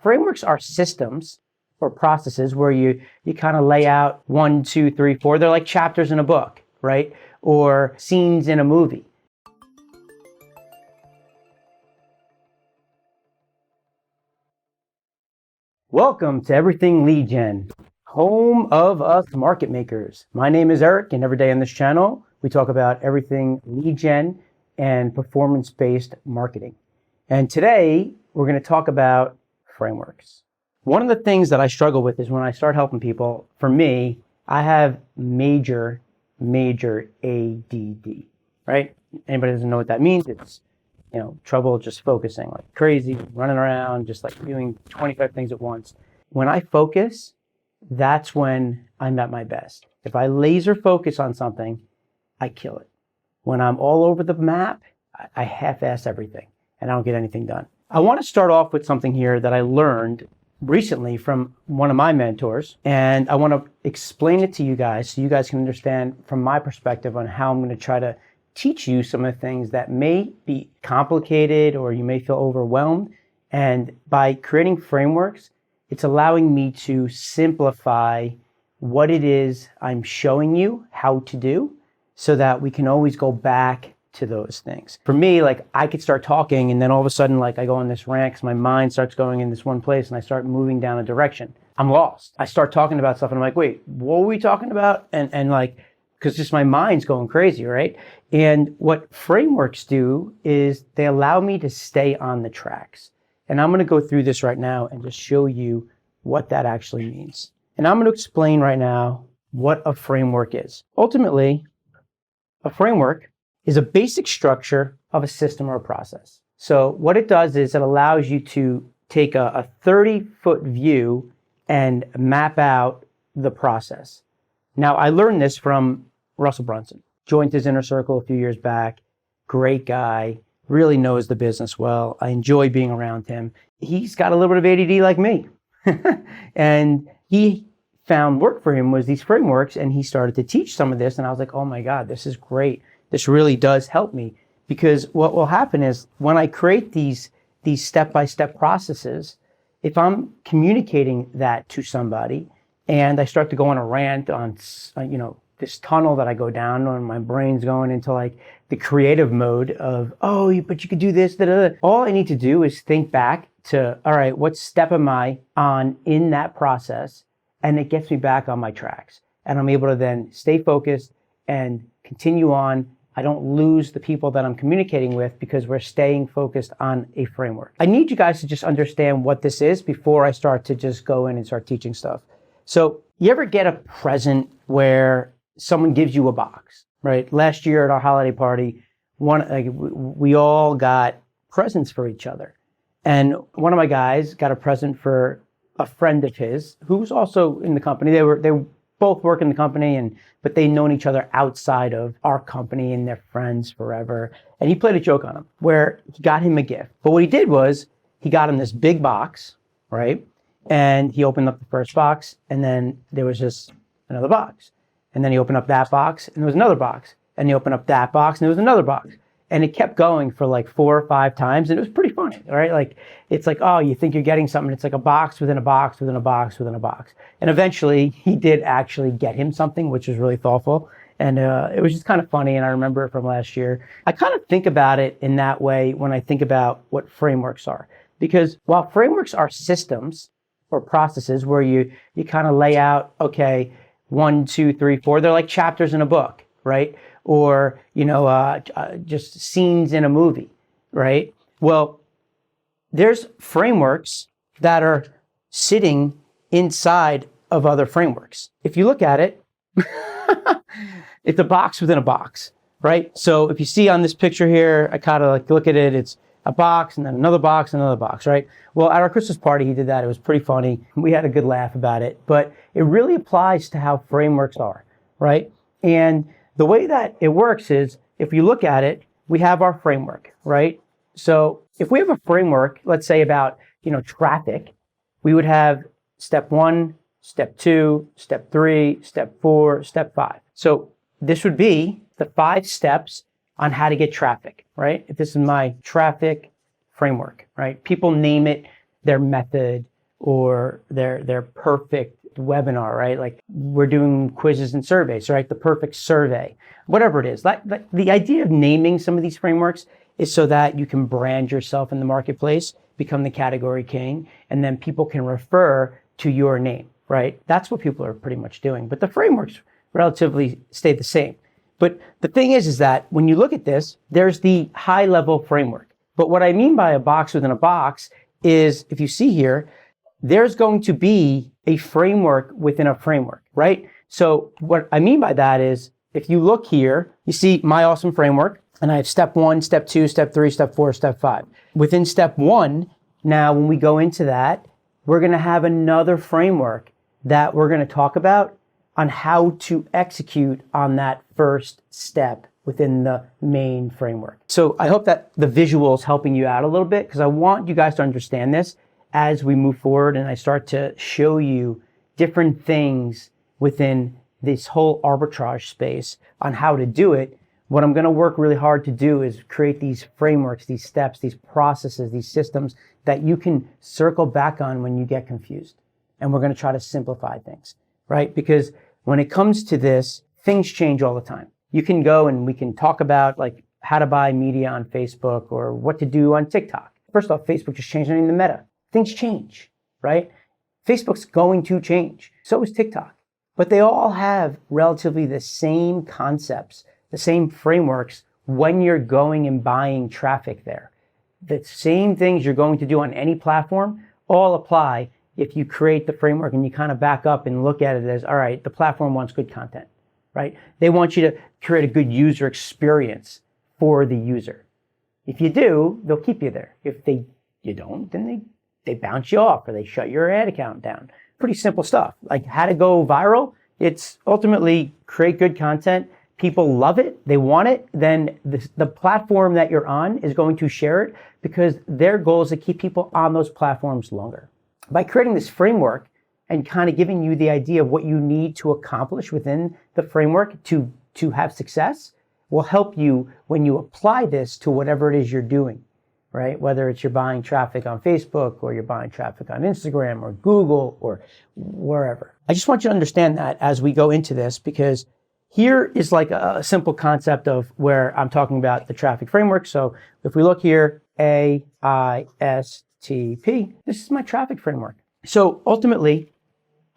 frameworks are systems or processes where you kind of lay out 1, 2, 3, 4. They're like chapters in a book, right? Or scenes in a movie. Welcome to Everything Lead Gen, home of us market makers. My name is Eric, and every day on this channel, we talk about everything lead gen and performance-based marketing. And today, we're going to talk about frameworks. One of the things that I struggle with is when I start helping people, for me, I have major ADD, right? Anybody doesn't know what that means? It's, trouble just focusing like crazy, running around, just like doing 25 things at once. When I focus, that's when I'm at my best. If I laser focus on something, I kill it. When I'm all over the map, I half-ass everything and I don't get anything done. I want to start off with something here that I learned recently from one of my mentors, and I want to explain it to you guys so you guys can understand from my perspective on how I'm going to try to teach you some of the things that may be complicated or you may feel overwhelmed. And by creating frameworks, it's allowing me to simplify what it is I'm showing you how to do so that we can always go back to those things. For me, like I could start talking and then all of a sudden like I go on this rant because my mind starts going in this one place and I start moving down a direction. I'm lost. I start talking about stuff and I'm like, wait, what were we talking about? And like, because just my mind's going crazy, right? And what frameworks do is they allow me to stay on the tracks. And I'm going to go through this right now and just show you what that actually means. And I'm going to explain right now what a framework is. Ultimately, a framework is a basic structure of a system or a process. So what it does is it allows you to take a 30-foot view and map out the process. Now, I learned this from Russell Brunson. Joined his inner circle a few years back. Great guy, really knows the business well. I enjoy being around him. He's got a little bit of ADD like me. And he found work for him was these frameworks, and he started to teach some of this, and I was like, oh my God, this is great. This really does help me, because what will happen is when I create these step-by-step processes, if I'm communicating that to somebody and I start to go on a rant on, this tunnel that I go down and my brain's going into like the creative mode of, oh, but you could do this, da, da, da. All I need to do is think back to, all right, what step am I on in that process? And it gets me back on my tracks. And I'm able to then stay focused and continue on. I don't lose the people that I'm communicating with because we're staying focused on a framework. I need you guys to just understand what this is before I start to just go in and start teaching stuff. So you ever get a present where someone gives you a box, right? Last year at our holiday party, we all got presents for each other. And one of my guys got a present for a friend of his who was also in the company. They both work in the company, but they'd known each other outside of our company and they're friends forever. And he played a joke on him where he got him a gift. But what he did was he got him this big box, right? And he opened up the first box, and then there was just another box. And then he opened up that box, and there was another box. And he opened up that box, and there was another box. And it kept going for like 4 or 5 times, and it was pretty funny, right? Like, it's like, oh, you think you're getting something. It's like a box within a box within a box within a box. And eventually, he did actually get him something, which was really thoughtful. And it was just kind of funny, and I remember it from last year. I kind of think about it in that way when I think about what frameworks are. Because while frameworks are systems or processes where you kind of lay out, okay, 1, 2, 3, 4, they're like chapters in a book, right? Or, just scenes in a movie, right? Well, there's frameworks that are sitting inside of other frameworks. If you look at it, it's a box within a box, right? So if you see on this picture here, I kind of like look at it, it's a box and then another box and another box, right? Well, at our Christmas party, he did that. It was pretty funny. We had a good laugh about it, but it really applies to how frameworks are, right? And the way that it works is if you look at it, we have our framework, right? So if we have a framework, let's say about, traffic, we would have step 1, step 2, step 3, step 4, step 5. So this would be the 5 steps on how to get traffic, right? If this is my traffic framework, right? People name it their method, or their perfect webinar, right? Like we're doing quizzes and surveys, right? The perfect survey, whatever it is. The idea of naming some of these frameworks is so that you can brand yourself in the marketplace, become the category king, and then people can refer to your name, right? That's what people are pretty much doing. But the frameworks relatively stay the same. But the thing is that when you look at this, there's the high level framework. But what I mean by a box within a box is, if you see here, there's going to be a framework within a framework, right? So what I mean by that is, if you look here, you see my awesome framework, and I have step 1, step 2, step 3, step 4, step 5. Within step 1, now when we go into that, we're going to have another framework that we're going to talk about on how to execute on that first step within the main framework. So I hope that the visual is helping you out a little bit, because I want you guys to understand this as we move forward and I start to show you different things within this whole arbitrage space on how to do it. What I'm going to work really hard to do is create these frameworks, these steps, these processes, these systems that you can circle back on when you get confused. And we're going to try to simplify things, right? Because when it comes to this, things change all the time. You can go and we can talk about like how to buy media on Facebook or what to do on TikTok. First off, Facebook just changed anything in the meta. Things change, right? Facebook's going to change. So is TikTok. But they all have relatively the same concepts, the same frameworks when you're going and buying traffic there. The same things you're going to do on any platform all apply if you create the framework and you kind of back up and look at it as, all right, the platform wants good content, right? They want you to create a good user experience for the user. If you do, they'll keep you there. If you don't, then they bounce you off or they shut your ad account down. Pretty simple stuff. Like how to go viral, it's ultimately create good content. People love it. They want it. Then the platform that you're on is going to share it because their goal is to keep people on those platforms longer. By creating this framework and kind of giving you the idea of what you need to accomplish within the framework to have success will help you when you apply this to whatever it is you're doing, right? Whether it's you're buying traffic on Facebook or you're buying traffic on Instagram or Google or wherever. I just want you to understand that as we go into this, because here is like a simple concept of where I'm talking about the traffic framework. So if we look here, AISTP, this is my traffic framework. So ultimately,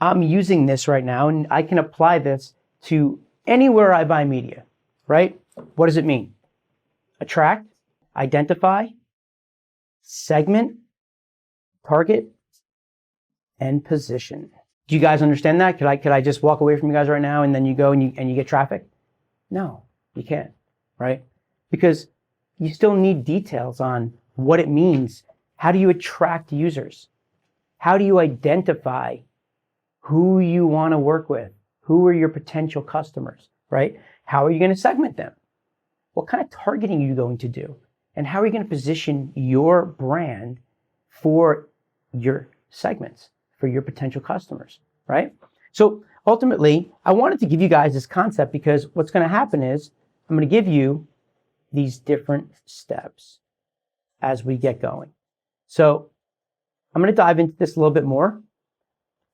I'm using this right now and I can apply this to anywhere I buy media, right? What does it mean? Attract, identify, segment, target, and position. Do you guys understand that? Could I just walk away from you guys right now and then you go and you get traffic? No, you can't, right? Because you still need details on what it means. How do you attract users? How do you identify who you want to work with? Who are your potential customers, right? How are you going to segment them? What kind of targeting are you going to do? And how are you going to position your brand for your segments, for your potential customers, right? So ultimately, I wanted to give you guys this concept because what's going to happen is I'm going to give you these different steps as we get going. So I'm going to dive into this a little bit more,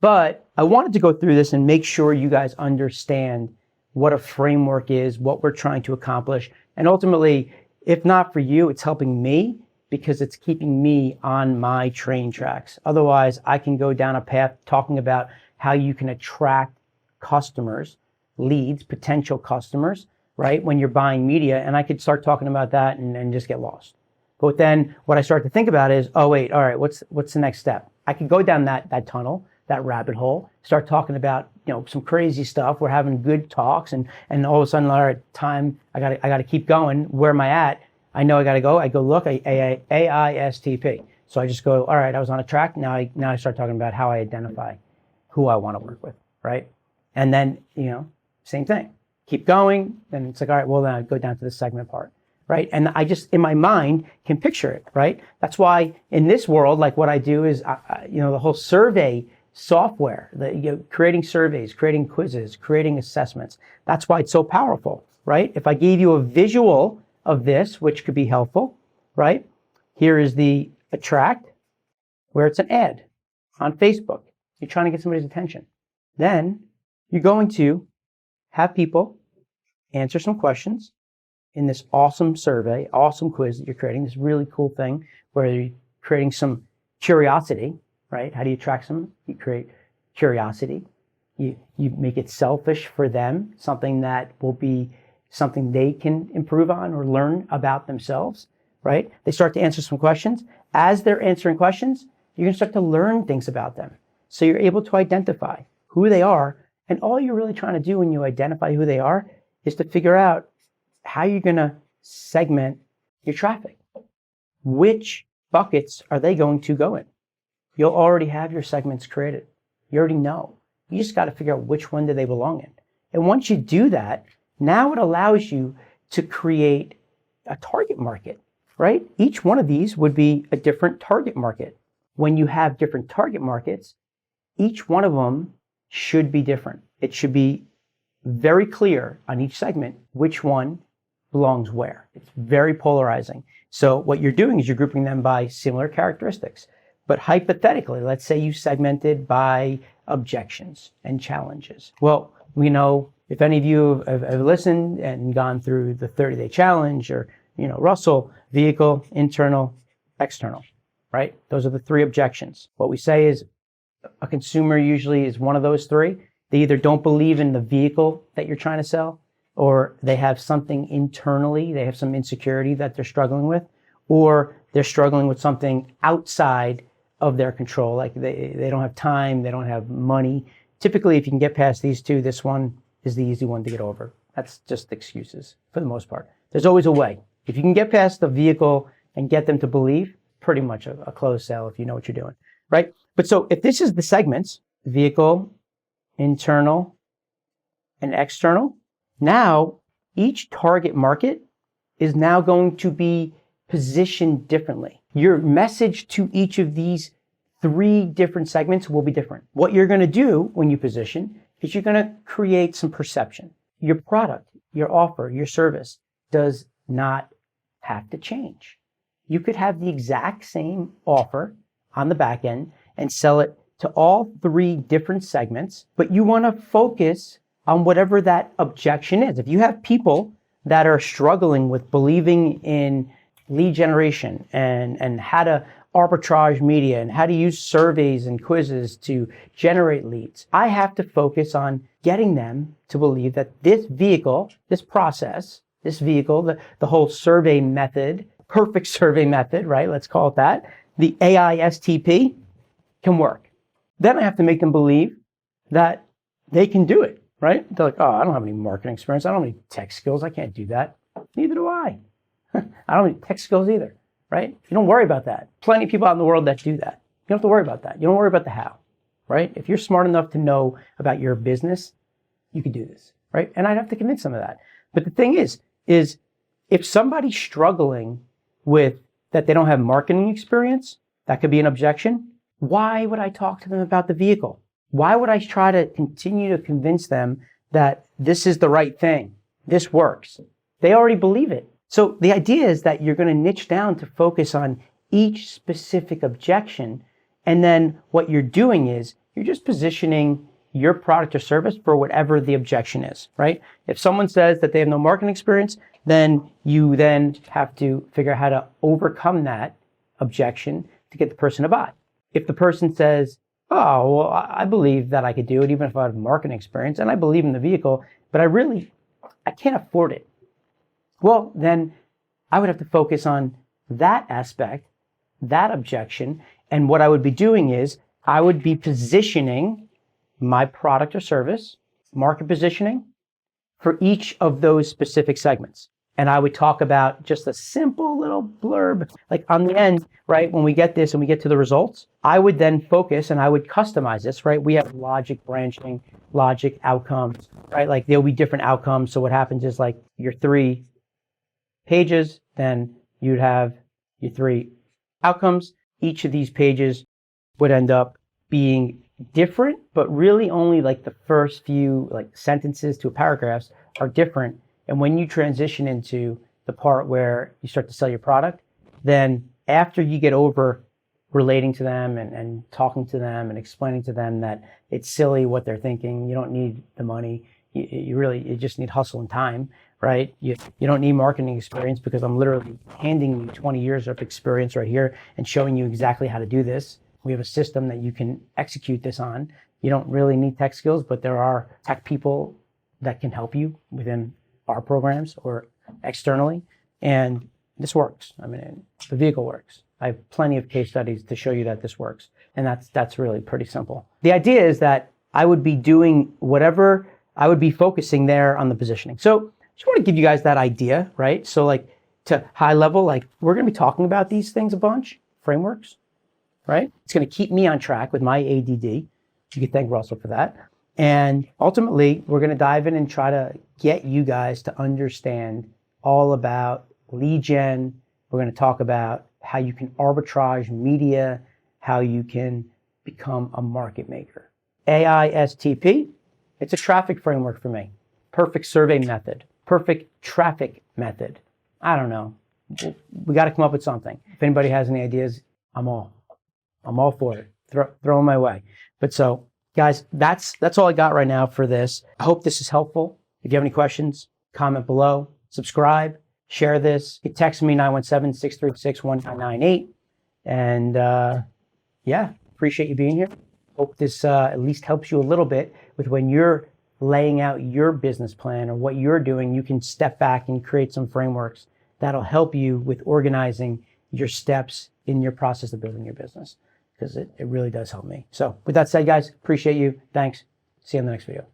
but I wanted to go through this and make sure you guys understand what a framework is, what we're trying to accomplish. And ultimately, if not for you, it's helping me because it's keeping me on my train tracks. Otherwise, I can go down a path talking about how you can attract customers, leads, potential customers, right? When you're buying media, and I could start talking about that and just get lost. But then what I start to think about is, oh wait, all right, what's the next step? I could go down that tunnel, that rabbit hole, start talking about, some crazy stuff. We're having good talks and all of a sudden, all right, time, I gotta keep going. Where am I at? I know I gotta go. I go look, AISTP. So I just go, all right, I was on a track. Now I start talking about how I identify who I want to work with, right? And then, same thing. Keep going. Then it's like, all right, well, then I go down to the segment part, right? And I just, in my mind, can picture it, right? That's why in this world, like what I do is, the whole survey software, creating surveys, creating quizzes, creating assessments. That's why it's so powerful, right? If I gave you a visual of this, which could be helpful, right? Here is the attract, where it's an ad. on Facebook. You're trying to get somebody's attention. Then you're going to have people answer some questions in this awesome survey, awesome quiz that you're creating, this really cool thing where you're creating some curiosity, right? How do you attract someone? You create curiosity. You make it selfish for them, something that will be something they can improve on or learn about themselves, right? They start to answer some questions. As they're answering questions, you're going to start to learn things about them. So you're able to identify who they are. And all you're really trying to do when you identify who they are is to figure out how you're going to segment your traffic. Which buckets are they going to go in? You'll already have your segments created. You already know. You just got to figure out which one do they belong in. And once you do that, now it allows you to create a target market, right? Each one of these would be a different target market. When you have different target markets, each one of them should be different. It should be very clear on each segment which one belongs where. It's very polarizing. So what you're doing is you're grouping them by similar characteristics. But hypothetically, let's say you segmented by objections and challenges. Well, we know if any of you have listened and gone through the 30-day challenge or, Russell, vehicle, internal, external, right? Those are the three objections. What we say is a consumer usually is one of those three. They either don't believe in the vehicle that you're trying to sell, or they have something internally, they have some insecurity that they're struggling with, or they're struggling with something outside of their control, like they don't have time, they don't have money. Typically, if you can get past these two, this one is the easy one to get over. That's just excuses for the most part. There's always a way. If you can get past the vehicle and get them to believe, pretty much a closed sale if you know what you're doing, right? But so if this is the segments, vehicle, internal, and external, now each target market is now going to be positioned differently. Your message to each of these three different segments will be different. What you're going to do when you position is you're going to create some perception. Your product, your offer, your service does not have to change. You could have the exact same offer on the back end and sell it to all three different segments, but you want to focus on whatever that objection is. If you have people that are struggling with believing in lead generation and how to arbitrage media and how to use surveys and quizzes to generate leads, I have to focus on getting them to believe that this vehicle, this process, this vehicle, the whole survey method, perfect survey method, right? Let's call it that. The AISTP can work. Then I have to make them believe that they can do it, right? They're like, oh, I don't have any marketing experience. I don't have any tech skills. I can't do that. Neither do I. I don't have any tech skills either, right? You don't worry about that. Plenty of people out in the world that do that. You don't have to worry about that. You don't worry about the how, right? If you're smart enough to know about your business, you can do this, right? And I'd have to convince them of that. But the thing is if somebody's struggling with that they don't have marketing experience, that could be an objection. Why would I talk to them about the vehicle? Why would I try to continue to convince them that this is the right thing? This works. They already believe it. So the idea is that you're going to niche down to focus on each specific objection. And then what you're doing is you're just positioning your product or service for whatever the objection is, right? If someone says that they have no marketing experience, then you then have to figure out how to overcome that objection to get the person to buy. If the person says, oh, well, I believe that I could do it even if I have marketing experience and I believe in the vehicle, but I can't afford it. Well, then I would have to focus on that aspect, that objection. And what I would be doing is I would be positioning my product or service, market positioning for each of those specific segments. And I would talk about just a simple little blurb, like on the end, right? When we get this and we get to the results, I would then focus and I would customize this, right? We have logic branching, logic outcomes, right? Like there'll be different outcomes. So what happens is like your 3 pages, then you'd have your 3 outcomes. Each of these pages would end up being different, but really only like the first few like sentences to paragraphs are different. And when you transition into the part where you start to sell your product, then after you get over relating to them and talking to them and explaining to them that it's silly what they're thinking. You don't need the money. You just need hustle and time, right? You don't need marketing experience, because I'm literally handing you 20 years of experience right here and showing you exactly how to do this. We have a system that you can execute this on. You don't really need tech skills, but there are tech people that can help you within our programs or externally. And this works. I mean, the vehicle works. I have plenty of case studies to show you that this works. And that's really pretty simple. The idea is that I would be doing whatever, I would be focusing there on the positioning. So just want to give you guys that idea, right? So like to high level, like we're going to be talking about these things a bunch, frameworks, right? It's going to keep me on track with my ADD. You can thank Russell for that. And ultimately, we're going to dive in and try to get you guys to understand all about lead gen. We're going to talk about how you can arbitrage media, how you can become a market maker. AISTP, it's a traffic framework for me. Perfect survey method, perfect traffic method. I don't know. We got to come up with something. If anybody has any ideas, I'm all for it. Throw them my way. But so, guys, that's all I got right now for this. I hope this is helpful. If you have any questions, comment below, subscribe, share this. You can text me 917-636-1998. And yeah, appreciate you being here. Hope this at least helps you a little bit with when you're laying out your business plan or what you're doing. You can step back and create some frameworks that'll help you with organizing your steps in your process of building your business, because it really does help me. So with that said, guys, appreciate you. Thanks. See you in the next video.